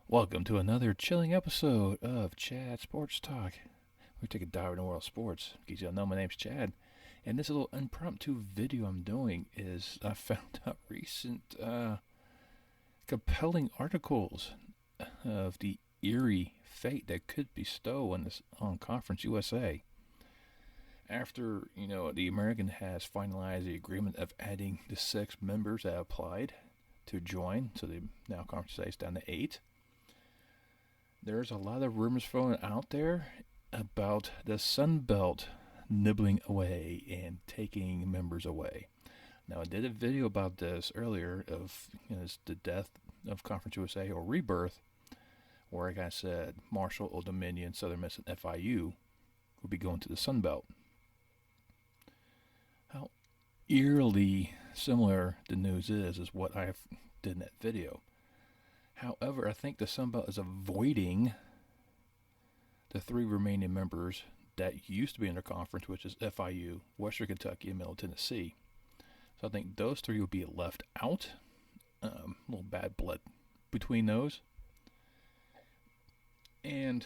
Welcome to another chilling episode of Chad Sports Talk. We take a dive into the world of sports. In case you don't know, my name's Chad, and this little impromptu video I'm doing is I found out recent compelling articles of the eerie fate that could bestow on Conference USA. After the American has finalized the agreement of adding the 6 members that applied to join, so they now Conference USA is down to 8. There's a lot of rumors flowing out there about the Sun Belt nibbling away and taking members away. Now, I did a video about this earlier of the death of Conference USA or rebirth, where like I said Marshall, Old Dominion, Southern Miss, and FIU will be going to the Sun Belt. How eerily similar the news is what I did in that video. However, I think the Sun Belt is avoiding the 3 remaining members that used to be in their conference, which is FIU, Western Kentucky, and Middle Tennessee. So I think those 3 will be left out. A little bad blood between those. And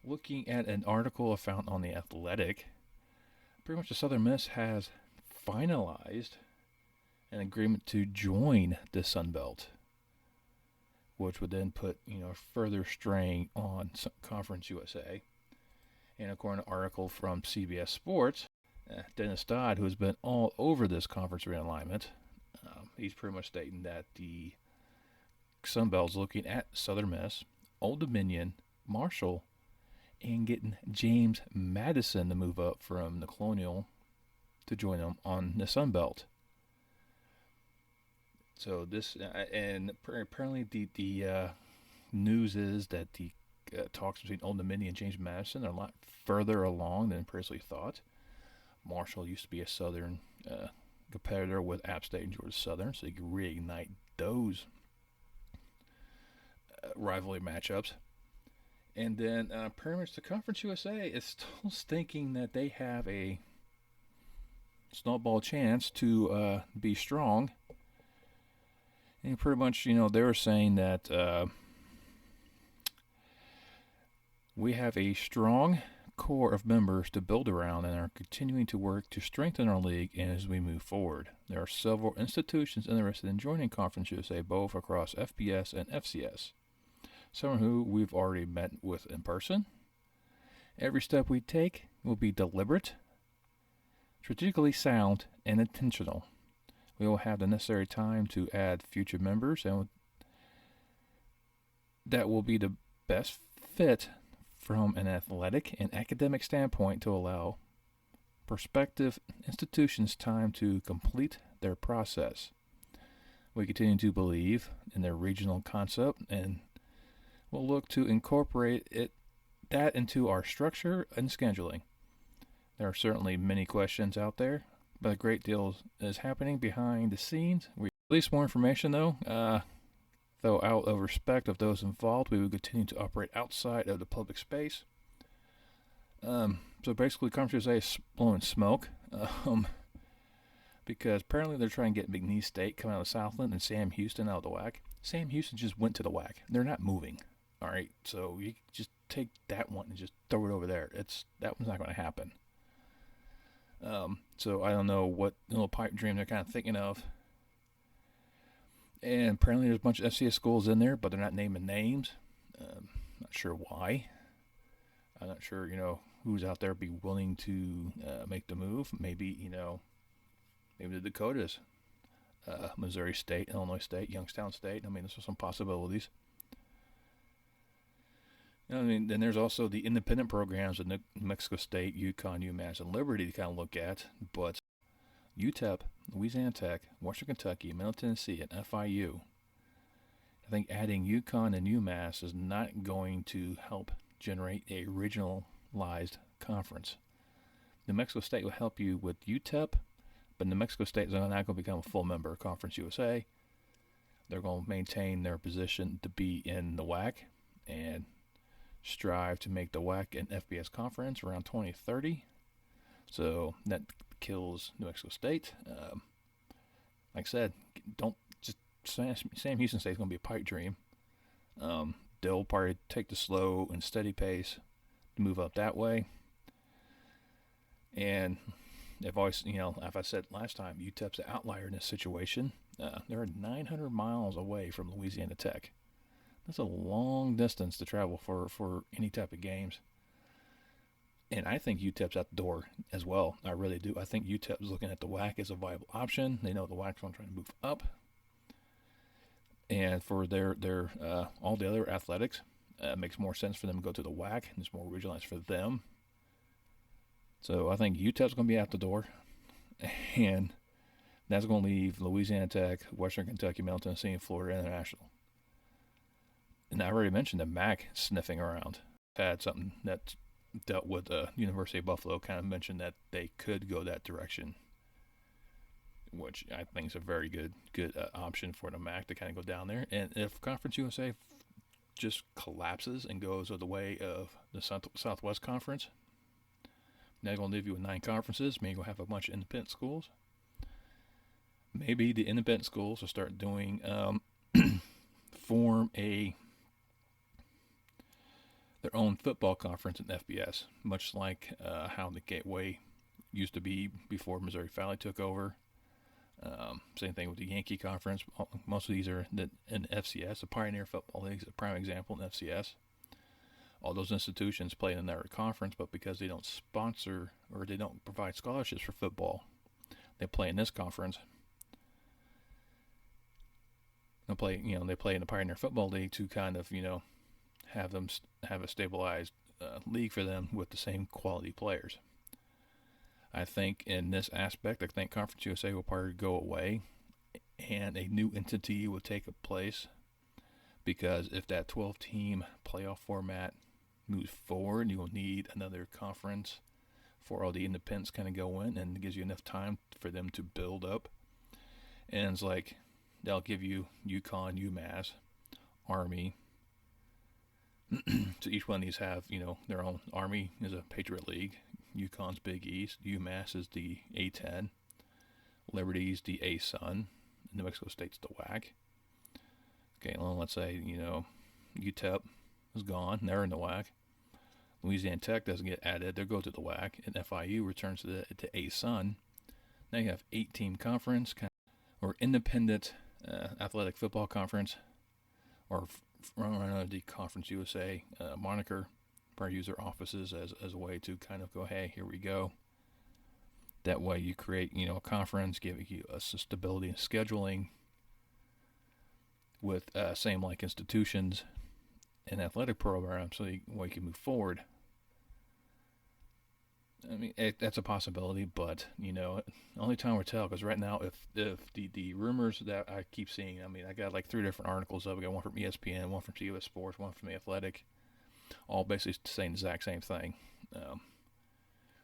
looking at an article I found on The Athletic, pretty much the Southern Miss has finalized an agreement to join the Sun Belt, which would then put further strain on Conference USA. And according to an article from CBS Sports, Dennis Dodd, who has been all over this conference realignment, he's pretty much stating that the Sun Belt's looking at Southern Miss, Old Dominion, Marshall, and getting James Madison to move up from the Colonial to join them on the Sun Belt. So this, and apparently the news is that the talks between Old Dominion and James Madison are a lot further along than previously thought. Marshall used to be a Southern competitor with App State and Georgia Southern, so you can reignite those rivalry matchups. And then pretty much the Conference USA is still thinking that they have a snowball chance to be strong. And pretty much, they were saying that we have a strong core of members to build around and are continuing to work to strengthen our league as we move forward. There are several institutions interested in joining Conference USA, both across FBS and FCS. Some who we've already met with in person. Every step we take will be deliberate, strategically sound, and intentional. We will have the necessary time to add future members, and that will be the best fit from an athletic and academic standpoint to allow prospective institutions time to complete their process. We continue to believe in their regional concept and will look to incorporate that into our structure and scheduling. There are certainly many questions out there, but a great deal is happening behind the scenes. We release more information, though. Though out of respect of those involved, we will continue to operate outside of the public space. So basically, Conference USA is blowing smoke because apparently they're trying to get McNeese State coming out of Southland and Sam Houston out of the WAC. Sam Houston just went to the WAC. They're not moving. All right, so you just take that one and just throw it over there. That one's not going to happen. So I don't know what little pipe dream they're kind of thinking of. And apparently there's a bunch of FCS schools in there, but they're not naming names. Not sure why. I'm not sure, who's out there be willing to make the move. Maybe the Dakotas, Missouri State, Illinois State, Youngstown State. I mean, those are some possibilities. Then there's also the independent programs of New Mexico State, UConn, UMass, and Liberty to kind of look at. But UTEP, Louisiana Tech, Western Kentucky, Middle Tennessee, and FIU, I think adding UConn and UMass is not going to help generate a regionalized conference. New Mexico State will help you with UTEP, but New Mexico State is not going to become a full member of Conference USA. They're going to maintain their position to be in the WAC and strive to make the WAC and FBS conference around 2030. So that kills New Mexico State. Like I said, don't just Sam Houston State is going to be a pipe dream. They'll probably take the slow and steady pace to move up that way. And they've always, as I said last time, UTEP's the outlier in this situation. They're 900 miles away from Louisiana Tech. That's a long distance to travel for any type of games. And I think UTEP's at the door as well. I really do. I think UTEP's looking at the WAC as a viable option. They know the WAC's going to try to move up. And for their all the other athletics, it makes more sense for them to go to the WAC, and it's more regionalized for them. So I think UTEP's going to be out the door, and that's going to leave Louisiana Tech, Western Kentucky, Middle Tennessee, and Florida International. And I already mentioned the MAC sniffing around. Had something that dealt with University of Buffalo, kind of mentioned that they could go that direction, which I think is a very good option for the MAC to kind of go down there. And if Conference USA just collapses and goes the way of the Southwest Conference, they're going to leave you with 9 conferences. Maybe you'll have a bunch of independent schools. Maybe the independent schools will start doing form their own football conference in FBS, much like how the Gateway used to be before Missouri Valley took over. Same thing with the Yankee Conference. Most of these are in FCS. The Pioneer Football League is a prime example in FCS. All those institutions play in their conference, but because they don't sponsor or they don't provide scholarships for football, they play in this conference. They play in the Pioneer Football League to kind of, have a stabilized league for them with the same quality players. I think in this aspect, I think Conference USA will probably go away, and a new entity will take place, because if that 12-team playoff format moves forward, you will need another conference for all the independents kind of go in, and it gives you enough time for them to build up. And it's like they'll give you UConn, UMass, Army. So each one of these have, their own. Army is a Patriot League. UConn's Big East. UMass is the A10. Liberty's the A-Sun. New Mexico State's the WAC. Okay, well, let's say, UTEP is gone. They're in the WAC. Louisiana Tech doesn't get added. They go to the WAC. And FIU returns to the A-Sun. Now you have 8-team conference or independent athletic football conference, or the Conference USA moniker. Probably use their offices as a way to kind of go, hey, here we go. That way you create, a conference, giving you a stability in scheduling with same like institutions and athletic programs, so you can move forward. I mean, that's a possibility, but, only time will tell, because right now, if the rumors that I keep seeing, I got like 3 different articles up. I got one from ESPN, one from CUSA Sports, one from The Athletic, all basically saying the exact same thing.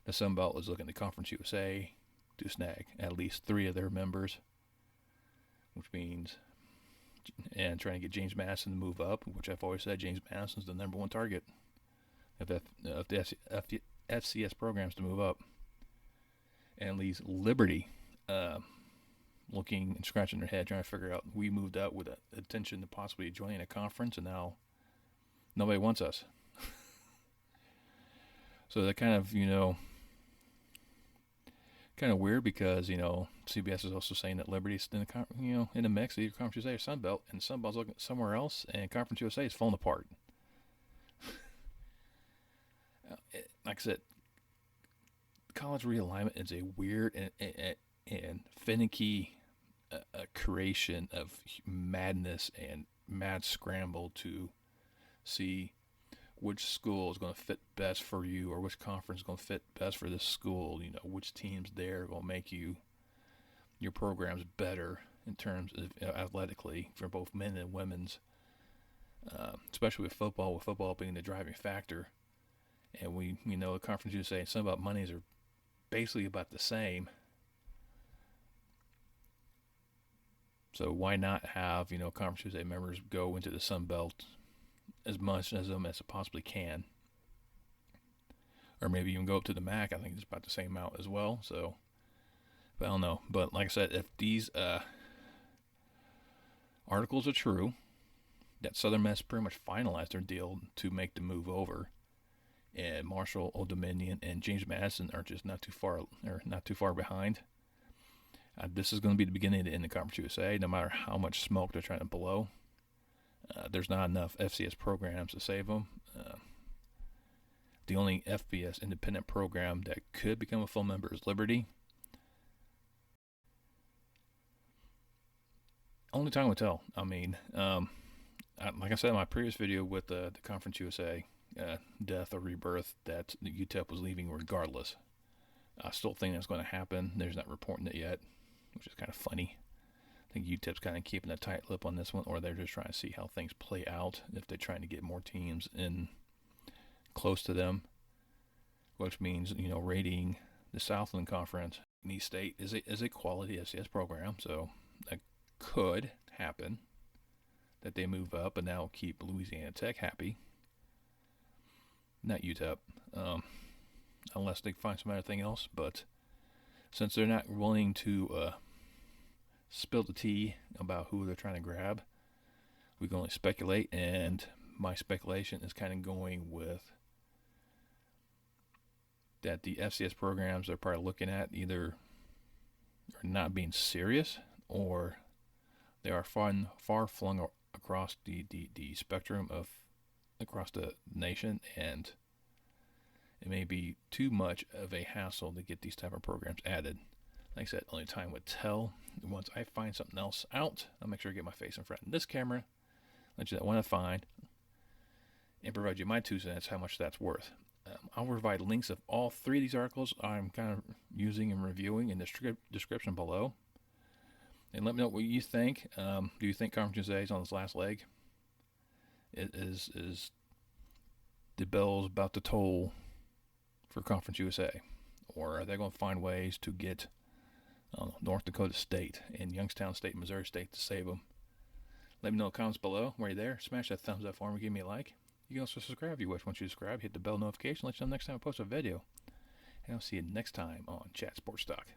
The Sun Belt is looking to Conference USA to snag at least 3 of their members, which means, and trying to get James Madison to move up, which I've always said James Madison's the number 1 target of the FCS programs to move up. And leaves Liberty looking and scratching their head, trying to figure out, we moved up with the intention to possibly joining a conference, and now nobody wants us. So that kind of, kind of weird, because, CBS is also saying that Liberty's in the mix of either Conference USA or Sun Belt, and Sun Belt's looking somewhere else, and Conference USA is falling apart. Like I said, college realignment is a weird and finicky creation of madness and mad scramble to see which school is going to fit best for you, or which conference is going to fit best for this school. Which teams there going to make your programs better in terms of athletically for both men and women's, especially with football being the driving factor. And the Conference USA and some about monies are basically about the same. So why not have, Conference USA members go into the Sun Belt as much as them as it possibly can? Or maybe even go up to the MAC. I think it's about the same amount as well. So, but I don't know. But like I said, if these articles are true, that Southern Miss pretty much finalized their deal to make the move over, and Marshall, Old Dominion, and James Madison are just not too far behind. This is going to be the beginning of the end of Conference USA. No matter how much smoke they're trying to blow, there's not enough FCS programs to save them. The only FBS independent program that could become a full member is Liberty. Only time will tell. I mean, like I said in my previous video with the Conference USA death or rebirth, that the UTEP was leaving regardless. I still think that's going to happen. There's not reporting it yet, which is kind of funny. I think UTEP's kind of keeping a tight lip on this one, or they're just trying to see how things play out, if they're trying to get more teams in close to them, which means, rating the Southland Conference. East State is a quality FCS program, so that could happen, that they move up, and that'll keep Louisiana Tech happy. Not UTEP, unless they find some other thing else. But since they're not willing to spill the tea about who they're trying to grab, we can only speculate, and my speculation is kind of going with that the FCS programs they're probably looking at either are not being serious, or they are far flung across the spectrum of across the nation, and it may be too much of a hassle to get these type of programs added. Like I said, only time would tell. Once I find something else out, I'll make sure to get my face in front of this camera, let you know what I find, and provide you my 2 cents how much that's worth. I'll provide links of all 3 of these articles I'm kind of using and reviewing in the description below. And let me know what you think. Do you think Conference USA is on its last leg? Is the bell's about to toll for Conference USA? Or are they going to find ways to get North Dakota State and Youngstown State, Missouri State to save them? Let me know in the comments below. While you're there, smash that thumbs up for me, give me a like. You can also subscribe if you wish. Once you subscribe, hit the bell notification, let you know next time I post a video. And I'll see you next time on Chat Sports Talk.